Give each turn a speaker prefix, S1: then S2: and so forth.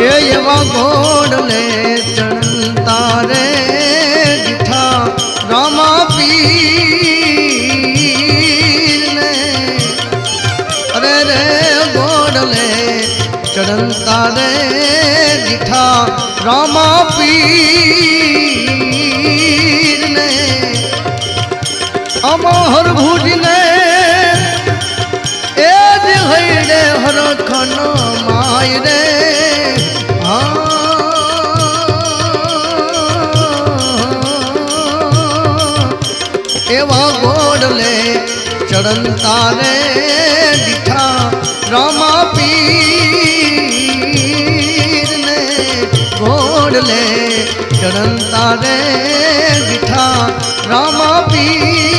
S1: एवा घोड़ले चढ़ता रे दिठा रामा पीर ने अरे रे घोड़ले चढ़ता रे दिठा रामा पीर ने अमहर भुज ने एज हईरे हर खन माय रे एवा घोड़ले चढ़ता रे दिठा रामा पीर ने घोड़ले चढ़ता रे दिठा रामा पीर